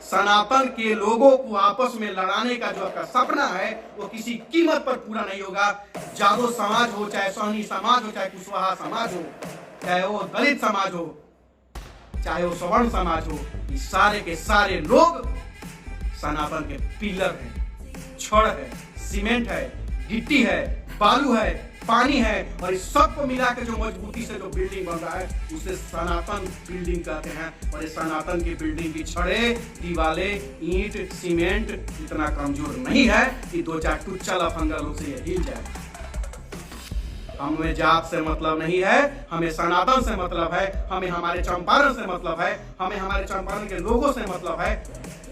सनातन के लोगों को आपस में लड़ाने का जो आपका सपना है वो किसी कीमत पर पूरा नहीं होगा। जादव समाज हो, चाहे सोहनी समाज हो, चाहे कुशवाहा समाज हो, चाहे वो दलित समाज हो, चाहे वो सवर्ण समाज हो, ये सारे के सारे लोग सनातन के पिलर हैं, छड़ है, सीमेंट है, गिट्टी है, बालू है, पानी है, और इस सबको मिला के जो मजबूती से जो बिल्डिंग बन रहा है उसे सनातन बिल्डिंग कहते हैं। और ये सनातन की बिल्डिंग की छड़े, दीवाले, ईंट, सीमेंट इतना कमजोर नहीं है कि दो चार टुच्चा लफंगा लोग से ये हिल जाए। हमें जात से मतलब नहीं है, हमें सनातन से मतलब है, हमें हमारे चंपारण से मतलब है, हमें हमारे चंपारण के लोगों से मतलब है।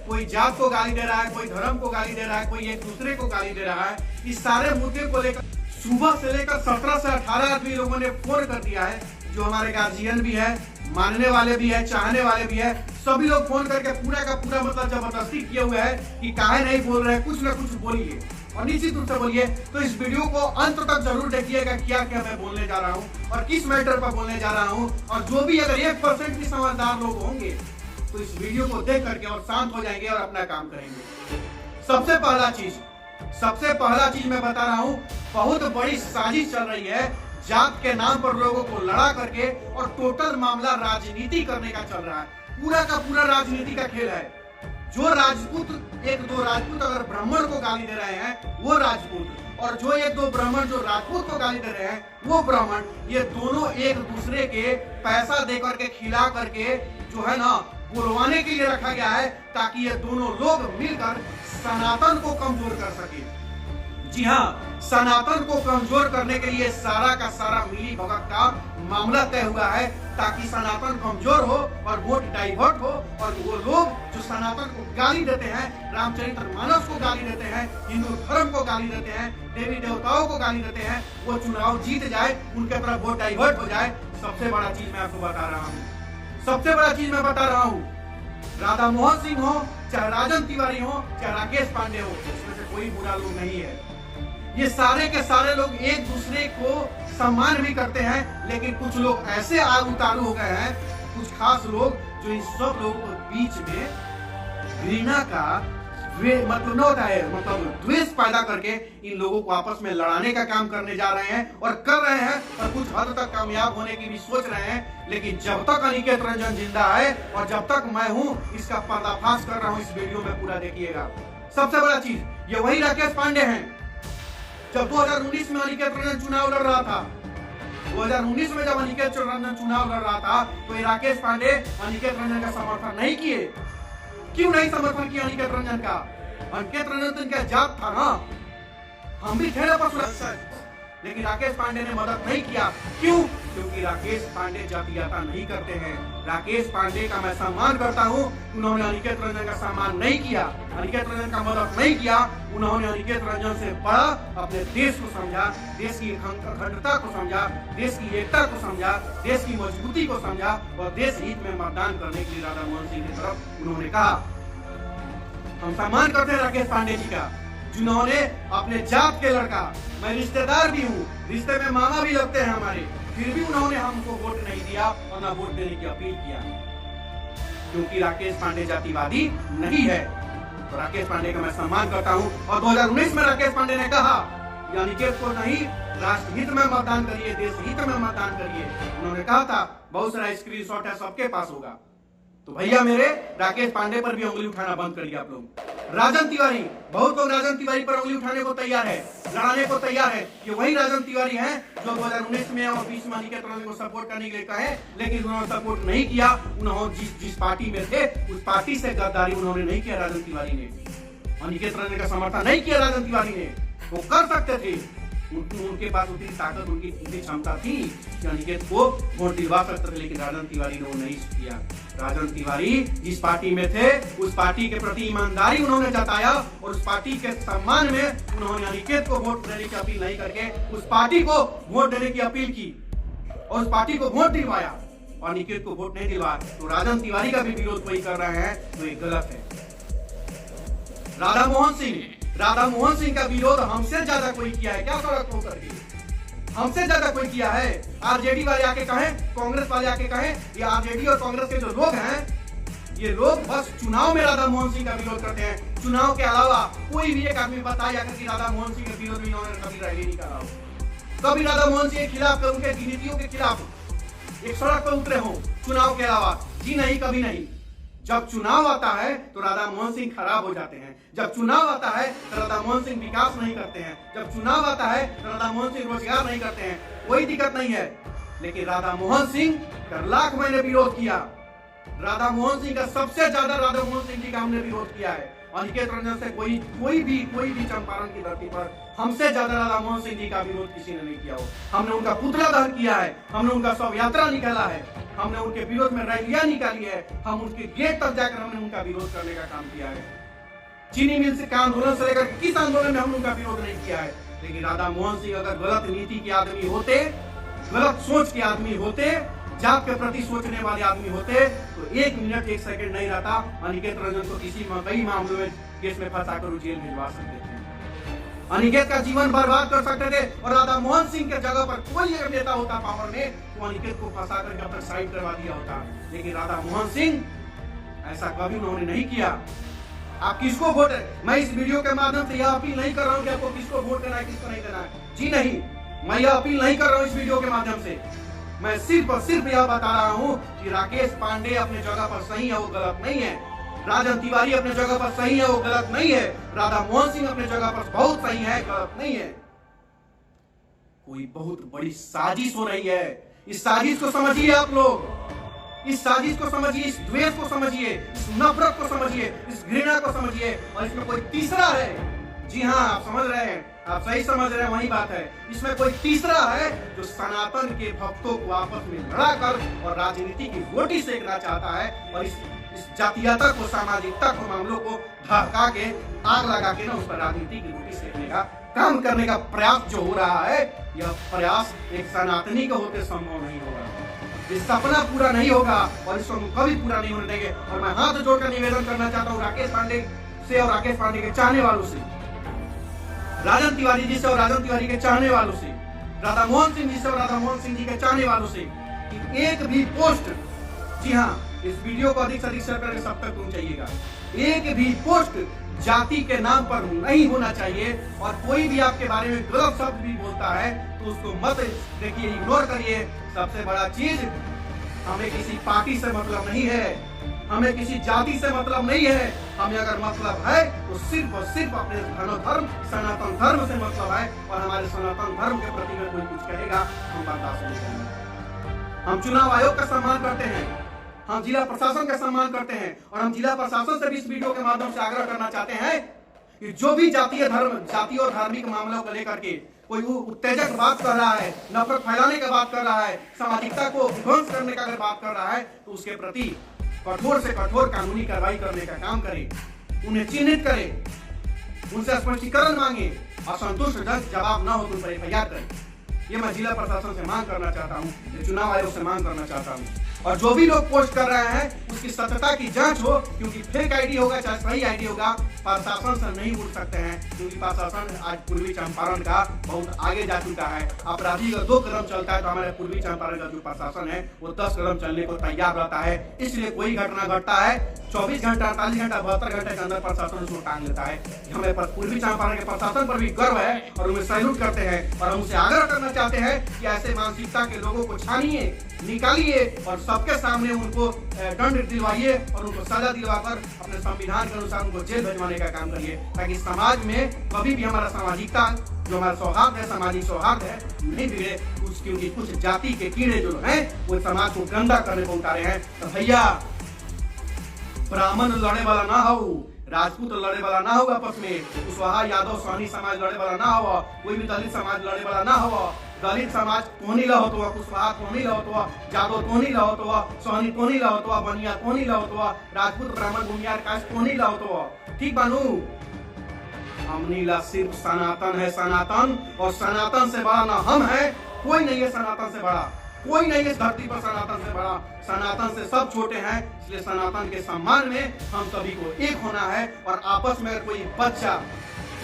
कोई जात को गाली दे रहा है, कोई धर्म को गाली दे रहा है, कोई एक दूसरे को गाली दे रहा है, इस सारे मुद्दे को लेकर सुबह से लेकर 17 से 18 आदमी लोगों ने फोन कर दिया है। जो हमारे गार्जियन भी है, मानने वाले भी है, चाहने वाले भी है, सभी लोग फोन करके पूरा का पूरा मतलब जबरदस्ती किए हुए है कि काहे नहीं बोल रहे हैं, कुछ ना कुछ बोलिए और निश्चित रूप से बोलिए। तो इस वीडियो को अंत तक जरूर देखिएगा क्या क्या मैं बोलने जा रहा हूँ और किस मैटर पर बोलने जा रहा हूँ। और जो भी अगर 1% भी समझदार लोग होंगे तो इस वीडियो को देख करके और शांत हो जाएंगे और अपना काम करेंगे। सबसे पहला चीज मैं बता रहा हूँ, बहुत बड़ी साजिश चल रही है। जात के नाम पर लोगों को लड़ा करके और टोटल मामला राजनीति करने का चल रहा है। पूरा का पूरा राजनीति का खेल है। जो राजपूत, एक दो राजपूत अगर ब्राह्मण को गाली दे रहे हैं वो राजपूत, और जो एक दो ब्राह्मण जो राजपूत को गाली दे रहे हैं वो ब्राह्मण, ये दोनों एक दूसरे के पैसा दे करके खिला करके जो है ना बुलवाने के लिए रखा गया है, ताकि ये दोनों लोग मिलकर सनातन को कमजोर कर सके। जी हाँ, सनातन को कमजोर करने के लिए सारा का सारा मिली भगत का मामला तय हुआ है, ताकि सनातन कमजोर हो और वोट डाइवर्ट हो। और वो लोग जो सनातन को गाली देते हैं, रामचरितमानस को गाली देते हैं, हिंदू धर्म को गाली देते हैं, देवी देवताओं को गाली देते हैं, वो चुनाव जीत जाए, उनके तरफ वोट डाइवर्ट हो जाए। सबसे बड़ा चीज मैं आपको बता रहा हूँ, सबसे बड़ा चीज मैं बता रहा हूँ, राधा मोहन सिंह हो, चाहे राजन तिवारी हो, चाहे राकेश पांडे हो, इसमें से कोई बुरा लोग नहीं है। ये सारे के सारे लोग एक दूसरे को सम्मान भी करते हैं, लेकिन कुछ लोग ऐसे आग उतारू हो गए हैं, कुछ खास लोग जो इन सब लोगों के बीच में घृणा का मतलब न होता है, मतलब द्वेष पैदा करके इन लोगों को आपस में लड़ाने का काम करने जा रहे हैं और कर रहे हैं, और कुछ हद तक कामयाब होने की भी सोच रहे हैं। लेकिन जब तक अनिकेत रंजन जिंदा है और जब तक मैं हूं, इसका पर्दाफाश कर रहा हूं, इस वीडियो में पूरा देखिएगा। सबसे बड़ा चीज ये वही राकेश पांडे हैं। जब 2019 में अनिकेत रंजन चुनाव लड़ रहा था, 2019 में जब अनिकेत रंजन चुनाव लड़ रहा था, तो ये राकेश पांडे अनिकेत रंजन का समर्थन नहीं किए। क्यों नहीं समर्थन किया अनिकेत रंजन का? अनिकेत रंजन का जात था ना, हम भी थे ना पशु, लेकिन राकेश पांडे ने मदद नहीं किया। क्यों? क्योंकि राकेश पांडे जातीयता नहीं करते हैं। राकेश पांडे का मैं सम्मान करता हूं, उन्होंने अनिकेत रंजन का सम्मान नहीं किया, अनिकेत रंजन का मदद नहीं किया। उन्होंने अनिकेत रंजन से बड़ा अपने देश को समझा, देश की अखंडता को समझा, देश की एकता को समझा, देश की मजबूती को समझा, और देश हित में मतदान करने के लिए राधा मोहन सिंह की तरफ उन्होंने कहा। हम सम्मान करते हैं राकेश पांडे जी का, जिन्होंने अपने जात के लड़का, मैं रिश्तेदार भी हूँ, रिश्ते में मामा भी लगते हैं हमारे, फिर भी उन्होंने हमको वोट नहीं दिया और ना वोट देने की अपील किया, क्योंकि राकेश पांडे जातिवादी नहीं है। तो राकेश पांडे का मैं सम्मान करता हूँ। और 2019 में राकेश पांडे ने कहा कि अनिकेत को नहीं, राष्ट्रहित में मतदान करिए, देश हित में मतदान करिए। उन्होंने कहा था, बहुत सारा स्क्रीनशॉट है, सबके पास होगा। तो भैया मेरे, राकेश पांडे पर भी उंगली उठाना बंद करिए आप लोग। राजन तिवारी, बहुत लोग राजन तिवारी पर उंगली उठाने को तैयार है, लड़ाने को तैयार है। ये वही राजन तिवारी हैं जो 2019 में और 20 में अनिकेत रंजन को सपोर्ट करने के लिए कहे, लेकिन उन्होंने सपोर्ट नहीं किया। उन्होंने जिस पार्टी में थे उस पार्टी से गद्दारी उन्होंने नहीं किया। राजन तिवारी ने अनिकेत रंजन का समर्थन नहीं किया। राजन तिवारी ने, वो कर सकते थे, उनके पास उतनी ताकत, उनकी इतनी क्षमता थी कि अनिकेत को वोट दिलवा सकते थे, लेकिन राजन तिवारी ने वो नहीं किया। राजन तिवारी जिस पार्टी में थे उस पार्टी के प्रति ईमानदारी उन्होंने जताया, और उस पार्टी के सम्मान में उन्होंने अनिकेत को वोट देने की अपील नहीं करके उस पार्टी को वोट देने की अपील की और उस पार्टी को वोट दिलवाया, और अनिकेत को वोट नहीं दिलवाया। तो राजन तिवारी का भी विरोध वही कर रहे हैं, तो ये गलत है। राधा मोहन सिंह का विरोध हमसे ज्यादा कोई किया है क्या? सड़क को करके हमसे ज्यादा कोई किया है? आरजेडी वाले आके कहें, कांग्रेस वाले आके कहें, या आरजेडी और कांग्रेस के जो लोग हैं, ये लोग बस चुनाव में राधा मोहन सिंह का विरोध करते हैं। चुनाव के अलावा कोई भी एक आदमी बताया कि राधा मोहन सिंह के विरोध में इन्होंने कभी रैली नहीं करा हो, कभी राधा मोहन सिंह के खिलाफ, उनके नीतियों के खिलाफ एक सड़क पर उतरे हो चुनाव के अलावा? जी नहीं, कभी नहीं। जब चुनाव आता है तो राधा मोहन सिंह खराब हो जाते हैं। जब चुनाव आता है तो राधा मोहन सिंह विकास नहीं करते हैं। जब चुनाव आता है तो राधा मोहन सिंह रोजगार नहीं करते हैं। कोई दिक्कत नहीं है, लेकिन राधा मोहन सिंह का लाख मैंने विरोध किया। राधा मोहन सिंह का सबसे ज्यादा राधा मोहन सिंह जी का हमने विरोध किया है। अनिकेत रंजन से कोई भी चंपारण की धरती पर हमसे ज्यादा राधा मोहन सिंह जी का विरोध किसी ने नहीं किया हो। हमने उनका पुतला दहन किया है, हमने उनका शव यात्रा निकाला है, हमने उनके विरोध में रैलियां निकाली है, हम उनके गेट तक जाकर हमने उनका विरोध करने का काम किया है। चीनी मिल से आंदोलन से लेकर किस आंदोलन में हमने उनका विरोध नहीं किया है। लेकिन राधा मोहन सिंह अगर गलत नीति के आदमी होते, गलत सोच के आदमी होते, जात के प्रति सोचने वाले आदमी होते तो 1 मिनट 1 सेकंड नहीं रहता अनिकेत रंजन को कई मामलों में केस में फंसाकर जेल भिजवा सकते थे, अनिकेत का जीवन बर्बाद कर सकते थे। और राधा मोहन सिंह के जगह पर कोई एक नेता होता पावर में तो अनिकेत को फंसाकर जब तक साइड करवा दिया होता। लेकिन राधा मोहन सिंह ऐसा कभी उन्होंने नहीं किया। आप किसको वोट, मैं इस वीडियो के माध्यम से यह अपील नहीं कर रहा हूँ कि आपको किसको वोट देना है, किसको नहीं देना है। जी नहीं, मैं यह अपील नहीं कर रहा हूँ इस वीडियो के माध्यम से। मैं सिर्फ और सिर्फ यह बता रहा हूँ कि राकेश पांडे अपने जगह पर सही है, वो गलत नहीं है। राजन तिवारी अपने जगह पर सही है, वो गलत नहीं है। राधा मोहन सिंह अपने जगह पर बहुत सही है, गलत नहीं है। कोई बहुत बड़ी साजिश हो रही है। इस साजिश को समझिए आप लोग, इस साजिश को समझिए, इस द्वेष को समझिए, इस नफरत को समझिए, इस घृणा को समझिए। और इसमें कोई तीसरा है। जी हाँ, आप समझ रहे हैं, आप सही समझ रहे हैं, वही बात है। इसमें कोई तीसरा है जो सनातन के भक्तों को आपस में लड़ाकर और राजनीति की रोटी सेकना चाहता है और इस जातीयता को, सामाजिकता को, मामलों को धक्का के, आग लगा के ना उस पर राजनीति की रोटी सेकने का काम करने का प्रयास जो हो रहा है, यह प्रयास एक सनातनी के होते संभव नहीं होगा। ये सपना पूरा नहीं होगा और इसको हम कभी पूरा नहीं होने देंगे। और मैं हाथ जोड़कर निवेदन करना चाहता हूँ राकेश पांडे से और राकेश पांडे के चाहने वालों से, राजन तिवारी जी से और राजन तिवारी के चाहने वालों से, राधा मोहन सिंह जी से और राधा मोहन सिंह जी के चाहने वालों से कि एक भी पोस्ट, जी हाँ, इस वीडियो को अधिक से अधिक शेयर करके सब तक पहुंचाइएगा, एक भी पोस्ट जाति के नाम पर नहीं होना चाहिए। और कोई भी आपके बारे में गलत शब्द भी बोलता है तो उसको मत देखिए, इग्नोर करिए। सबसे बड़ा चीज, हमें किसी पार्टी से मतलब नहीं है, हमें किसी जाति से मतलब नहीं है। हमें अगर मतलब है तो सिर्फ और सिर्फ अपने धर्म, सनातन धर्म से मतलब है। और हमारे सनातन धर्म के प्रति में कोई कुछ कहेगा हम बर्दाश्त नहीं करेंगे। हम चुनाव आयोग का सम्मान करते हैं, हम जिला प्रशासन का सम्मान करते हैं और हम जिला प्रशासन से भी इस वीडियो के माध्यम से आग्रह करना चाहते हैं कि जो भी जाति और धार्मिक मामलों को लेकर के कोई उत्तेजक बात कर रहा है, नफरत फैलाने की बात कर रहा है, सामाजिकता को ध्वंस करने का अगर बात कर रहा है तो उसके प्रति कठोर से कठोर कानूनी कार्रवाई करने का काम करे, उन्हें चिन्हित करे, उनसे स्पष्टीकरण मांगे, असंतुष्ट जवाब न हो तो उन पर FIR करें। ये मैं जिला प्रशासन से मांग करना चाहता हूँ, चुनाव आयोग से मांग करना चाहता हूँ। और जो भी लोग पोस्ट कर रहे हैं उसकी सत्यता की जांच हो, क्योंकि फेक आईडी होगा चाहे सही आईडी होगा, प्रशासन से नहीं उड़ सकते हैं। क्योंकि प्रशासन आज पूर्वी चंपारण का बहुत आगे जा चुका है। अपराधी का 2 कदम चलता है तो हमारे पूर्वी चंपारण का जो प्रशासन है वो 10 कदम चलने को तैयार रहता है। इसलिए कोई घटना घटता है 24 घंटा, 48 घंटा, 72 घंटे के अंदर प्रशासन उसको टांग लेता है। हमें पूर्वी चंपारण के प्रशासन पर भी गर्व है और उन्हें सैल्यूट करते हैं। और हम उनसे आग्रह करना चाहते हैं कि ऐसे मानसिकता के लोगों को छानिए, निकालिए और सबके सामने उनको दंड दिलवाइए और उनको सजा दिलवाकर अपने संविधान के अनुसार उनको जेल भिजवाने का काम करिए, ताकि समाज में कभी भी हमारा सामाजिकता, जो हमारा सौहार्द है, सामाजिक सौहार्द है, नहीं बिगड़े। क्योंकि कुछ जाति के कीड़े जो हैं वो समाज को गंदा करने को उतारे हैं। तो भैया, ब्राह्मण लड़े वाला ना हो, राजपूत लड़े वाला ना हो आपस में, कुशवाहा यादव सोहनी समाज लड़े वाला ना हो, कोई भी दलित समाज लड़े वाला ना हो। दलित समाज तोनी ला होतो, कुशवाहा तोनी ला होतो, जादव तोनी ला होतो, सोहनी तोनी ला होतो, बनिया तोनी ला होतो, राजपूत ब्राह्मण भूमियार कास्ट तोनी ला होतो। ठीक बानू, हमनी ला सिर्फ सनातन है, सनातन, और सनातन से बड़ा ना हम है, कोई नहीं है सनातन से बड़ा, कोई नहीं है इस धरती पर सनातन से बड़ा। सनातन से सब छोटे हैं, इसलिए सनातन के सम्मान में हम सभी को एक होना है। और आपस में अगर कोई बच्चा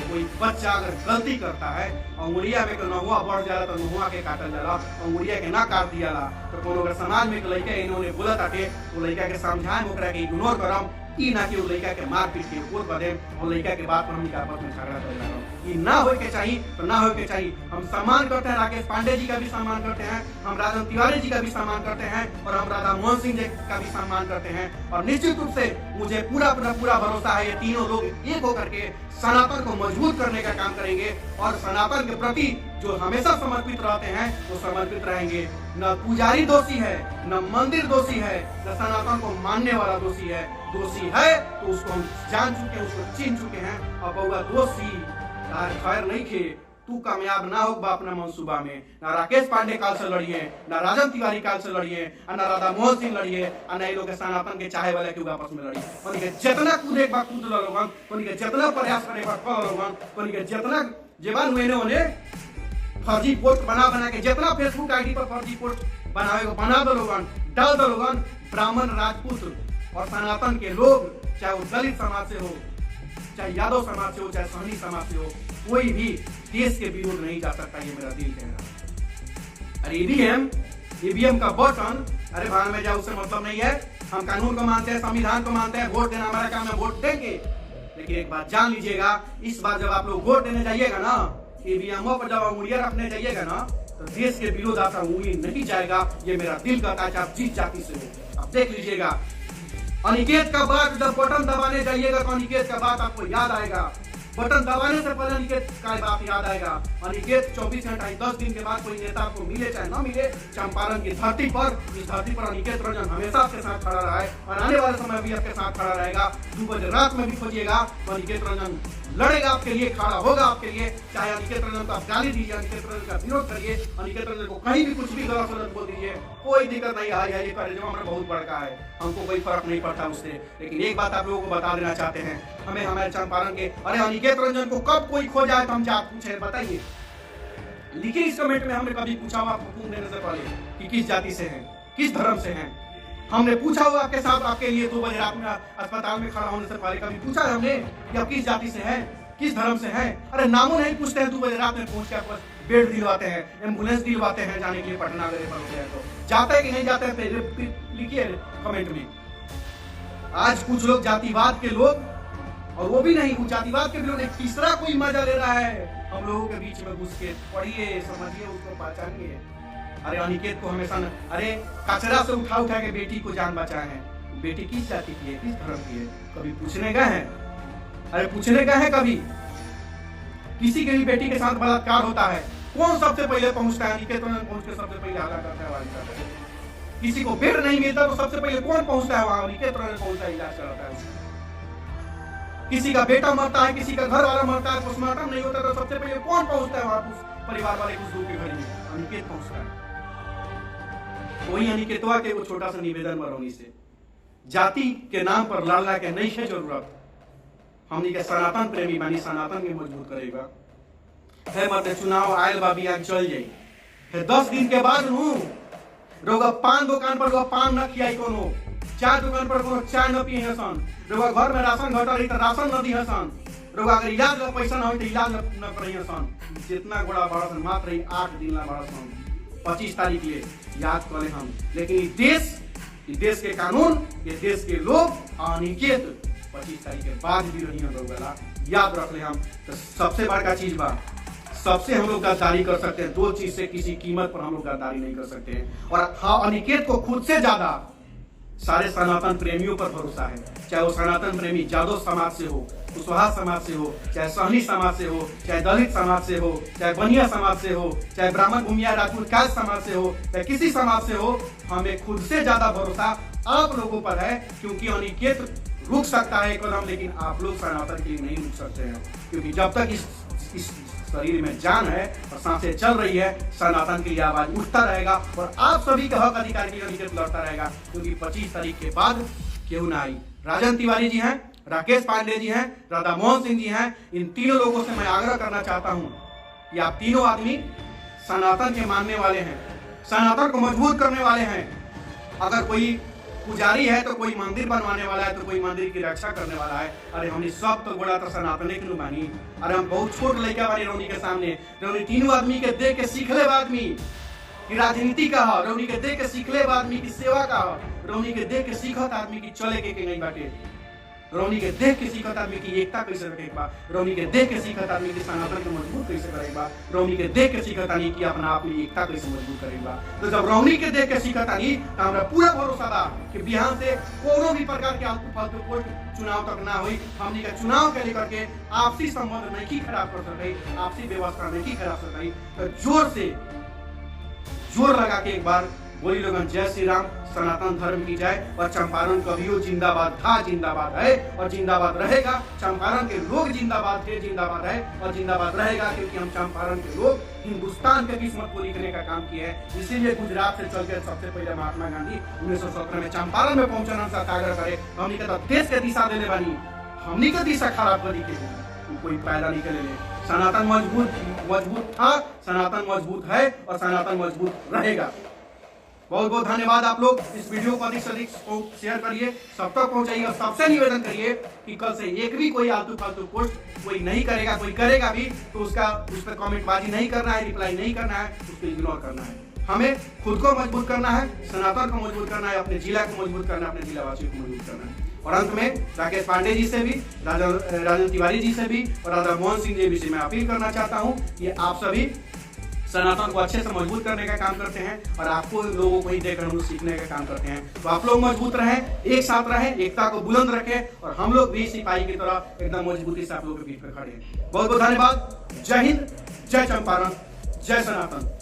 कोई बच्चा अगर गलती करता है, अंगुरिया में नहुआ बढ़ जाला तो नहुआ के काटल जाला, अंगुरिया के ना काट दियाला। तो कोनो अगर समाज में एक लड़का इन्होंने बोला ताके वो लड़का के समझाए ओकरा के इग्नोर करम, ई ना कि वो लड़का के मार पीट के ऊपर बदे और लड़का के बात पर हम आपस में झगड़ा कर रहा ई ना होए के चाहिए। तो ना होए के चाहिए। हम सम्मान करते हैं राकेश पांडे जी का भी सम्मान करते हैं, हम राजन तिवारी जी का भी सम्मान करते हैं और हम राधा मोहन सिंह जी का भी सम्मान करते हैं। और निश्चित रूप से मुझे पूरा भरोसा है ये तीनों लोग एक होकर के सनातन को मजबूत करने का काम करेंगे और सनातन के प्रति जो हमेशा समर्पित रहते हैं वो समर्पित रहेंगे। न पुजारी दोषी है, न मंदिर दोषी है, न सनातन को मानने वाला दोषी है। दोषी है तो उसको हम जान चुके हैं, उसको चिन्ह चुके हैं। अब बउआ दोषी खैर नहीं खे, तू कामयाब ना हो अपना मंसूबा में। ना राकेश पांडे काल से लड़िए, ना राजन तिवारी काल से लड़िए, ना राधा मोहन सिंह लड़िए, ना ये लोग सनातन के चाहे वाले के आपस में लड़िए। कोनी के जितना कूदे एक बार कूद लोगन, कोनी के जितना प्रयास करे एक बार कर लोगन, कोनी के जितना जेबान हुए ने फर्जी पोस्ट बना के जितना फेसबुक आईडी पर फर्जी पोस्ट बनावे को बना दो लोगन, डाल दो लोगन। ब्राह्मण, राजपूत और सनातन के लोग, चाहे वो दलित समाज से हो, चाहे यादव समाज से हो, चाहे सहनी समाज से हो, कोई भी देश के विरोध नहीं जा सकता। ये मेरा दिल कह रहा है। अरे ईवीएम का बटन, अरे भाग में जाओ, उससे मतलब नहीं है। हम कानून को मानते हैं, संविधान को मानते हैं, वोट देना हमारा काम है, वोट देंगे। लेकिन एक बात जान लीजिएगा, इस बार जब आप लोग वोट देने जाइएगा ना, ईवीएमओ पर जब उंगलियां रखने जाइएगा ना, तो देश के विरोध आपका उंगली नहीं जाएगा। ये मेरा दिल कहता है। आप जीत जाति से हो, आप देख लीजिएगा। अनिकेत का बात जब बटन दबाने जाइएगा तो अनिकेत का बात आपको याद आएगा। बटन दबाने से पहले अनिकेत का बात याद आएगा। अनिकेत 24 घंटा 10 दिन के बाद कोई नेता आपको मिले चाहे ना मिले, चंपारण की धरती पर, इस धरती पर अनिकेत रंजन हमेशा आपके साथ खड़ा रहा है और आने वाले समय भी आपके साथ खड़ा रहेगा। 2 बजे रात में भी खोजिएगा तो अनिकेत रंजन लड़ेगा आपके लिए, खड़ा होगा आपके लिए। चाहे अनिकेत रंजन को आप गाली दीजिए, अनिकेत रंजन का विरोध करिए, अनिकेत रंजन को कहीं भी कुछ भी गलत सलत बोल दीजिए, कोई दिक्कत नहीं है। ये करे जो हमारा बहुत बड़का है, हमको कोई फर्क नहीं पड़ता उससे। लेकिन एक बात आप लोगों को बता देना चाहते हैं, हमें हमारे चंपारण के, अरे अनिकेत रंजन को कब कोई खो जाए तो हम जात पूछे, बताइए। लिखिए इस कमेंट में, हमने कभी पूछा हुआ आपको हुक्म देने से पहले कि किस जाति से हैं, किस धर्म से हैं? हमने पूछा हुआ आपके साथ, आपके लिए 2 बजे रात में अस्पताल में खड़ा होने से पहले कभी पूछा है हमने कि आप किस जाति से हैं, किस धर्म से हैं? अरे नामों नहीं पूछते हैं, 2 बजे रात में पहुंच के आपको बेड दिलवाते हैं, एम्बुलेंस दिलवाते हैं जाने के लिए पटना अगर हो गया तो। जाता है कि नहीं जाता है लिखिए कमेंट में। आज कुछ लोग जातिवाद के लोग, और वो भी नहीं, कुछ जातिवाद के भी लोग एक तीसरा कोई मजा ले रहा है हम लोगों के बीच में घुस के। पढ़िए, समझिए, उसको पहचानिए। अरे अनिकेत को हमेशा अरे कचरा से उठा के बेटी को जान बचाए हैं। बेटी किस जाति की है, किस धर्म की है, कभी पूछने गए हैं? अरे पूछने गए हैं कभी? किसी की भी बेटी के साथ बलात्कार होता है, कौन सबसे पहले पहुंचता है? अनिकेत पहुंच के सबसे पहले हल्ला करता है, आवाज करता है। किसी को बेड नहीं मिलता तो सबसे पहले कौन पहुंचता है वहां? अनिकेत पहुंचता है, इलाज कराता है। किसी का बेटा मरता है, किसी का घर वाला मरता है, पोस्टमार्टम नहीं होता तो सबसे पहले कौन पहुंचता है वहां? परिवार वाले कुछ दूर के घर में अनिकेत पहुंचता है। वही अनिकेतवा के वो छोटा सा निवेदन बरौनी से, जाति के नाम पर लड़ना के नहीं है जरूरत। हमनी के सनातन प्रेमी बानी, सनातन के मजबूत करेगा है। मत चुनाव आयल बा, बिया चल जाई है 10 दिन के बाद नु रोगा पान दुकान पर रोगा पान न खियाई, कोनो चाय दुकान पर कोनो चाय न पिए हसन, रोगा घर में राशन घटा रही तो राशन न दी हसन, रोगा अगर इलाज का पैसा न हो तो इलाज न करी हसन। जितना गोड़ा बड़ा सन मात्र 8 दिन ला बड़ा सन, 25 तारीख ले याद करें हम। लेकिन देश के कानून, ये देश के लोग अनिकेत 25 तारीख के बाद भी रही हम लोग याद रख ले हम। तो सबसे बड़का चीज बा, सबसे हम लोग गद्दारी कर सकते हैं, 2 चीज से किसी कीमत पर हम लोग गद्दारी नहीं कर सकते हैं। और हाँ, अनिकेत को खुद से ज्यादा सारे सनातन प्रेमियों पर भरोसा है। चाहे वो सनातन प्रेमी जादव समाज से हो, कुशवाहा समाज से हो, चाहे सहनी समाज से हो, चाहे दलित समाज से हो, चाहे बनिया समाज से हो, चाहे ब्राह्मण भूमिया राजपूत काज समाज से हो, चाहे किसी समाज से हो, हमें खुद से ज्यादा भरोसा आप लोगों पर है। क्योंकि अनिकेत रुक सकता है एक कदम, लेकिन आप लोग सनातन के लिए नहीं रुक सकते हैं। क्योंकि जब तक इस शरीर में जान है और सांसें चल रही है, सनातन के लिए आवाज उठता रहेगा और आप सभी का हक अधिकार के लिए अनिकेत लड़ता रहेगा। क्योंकि 25 तारीख के बाद क्यों ना आई। राजन तिवारी जी हैं, राकेश पांडे जी हैं, राधा मोहन सिंह जी हैं, इन तीनों लोगों से मैं आग्रह करना चाहता हूं कि आप तीनों आदमी सनातन के मानने वाले हैं, सनातन को मजबूत करने वाले हैं। अगर कोई पुजारी है तो कोई मंदिर बनवाने वाला है, तो कोई मंदिर की रक्षा करने वाला है। अरे हमने सब तो गोड़ा तो सनातने के बानी। अरे हम बहुत छोट लड़का बानी रौनी के सामने। रौनी तीनों आदमी के देख के सीखले आदमी कि राजनीति का है, रौनी के देख के सीखले आदमी की सेवा का है, रौनी के देख के सीखत आदमी की चले के नहीं बाटे, रौनी के देख के सीखत आदमी की एकता कैसे रखे बा, रौनी के देख के सीखत आदमी की सनातन के मजबूत कैसे करे बा, रौनी के देख के सीखत आदमी की अपना आप में एकता कैसे मजबूत करे बा। तो जब रौनी के देख के सीखत आदमी तो हमरा पूरा भरोसा बा कि बिहार से कोनो भी प्रकार के आलतू फालतू कोई चुनाव तक ना हुई। हमनी के चुनाव के लेकर के आपसी संबंध नहीं खराब कर सके, आपसी व्यवस्था नहीं खराब कर सके। तो जोर लगा के एक बार बोली लोगन जय श्री राम, सनातन धर्म की जय। और चंपारण कभियो जिंदाबाद था, जिंदाबाद है और जिंदाबाद रहेगा। चंपारण के लोग जिंदाबाद थे, जिंदाबाद है और जिंदाबाद रहेगा, क्योंकि हम चंपारण के लोग हिंदुस्तान के किस्मत को लिखने का काम किए हैं। इसीलिए गुजरात से चलकर सबसे पहले महात्मा गांधी 1917 में चंपारण में पहुंचना सत्याग्रह करे। हमनी के देश के दिशा देने वाली, हमनी के दिशा खराब करी के कोई पैदा नहीं करे। सनातन मजबूत था, सनातन मजबूत है और सनातन मजबूत रहेगा। बहुत बहुत धन्यवाद। आप लोग इस वीडियो को अधिक से अधिक शेयर करिए, सब तक पहुंचाइए और सबसे निवेदन करिए कि कल से एक भी कोई आलतू फालतू पोस्ट कोई नहीं करेगा, कोई करेगा भी तो उस पर कमेंटबाजी नहीं करना है, रिप्लाई नहीं करना है, उसको इग्नोर करना है। हमें खुद को मजबूत करना है, सनातन को मजबूत करना है, अपने जिला को मजबूत करना है, अपने जिलावासियों को मजबूत करना है। और अंत में राकेश पांडे जी से भी, राजन तिवारी जी से भी और राधा मोहन सिंह जी से मैं अपील करना चाहता हूँ कि आप सभी सनातन को अच्छे से मजबूत करने का काम करते हैं और आपको लोगों को ही देखकर हम लोग सीखने का काम करते हैं। तो आप लोग मजबूत रहें, एक साथ रहें, एकता को बुलंद रखें और हम लोग भी सिपाही की तरह एकदम मजबूती से आप लोगों के पीठ पर खड़े हैं। बहुत बहुत धन्यवाद। जय हिंद, जय चंपारण, जय सनातन।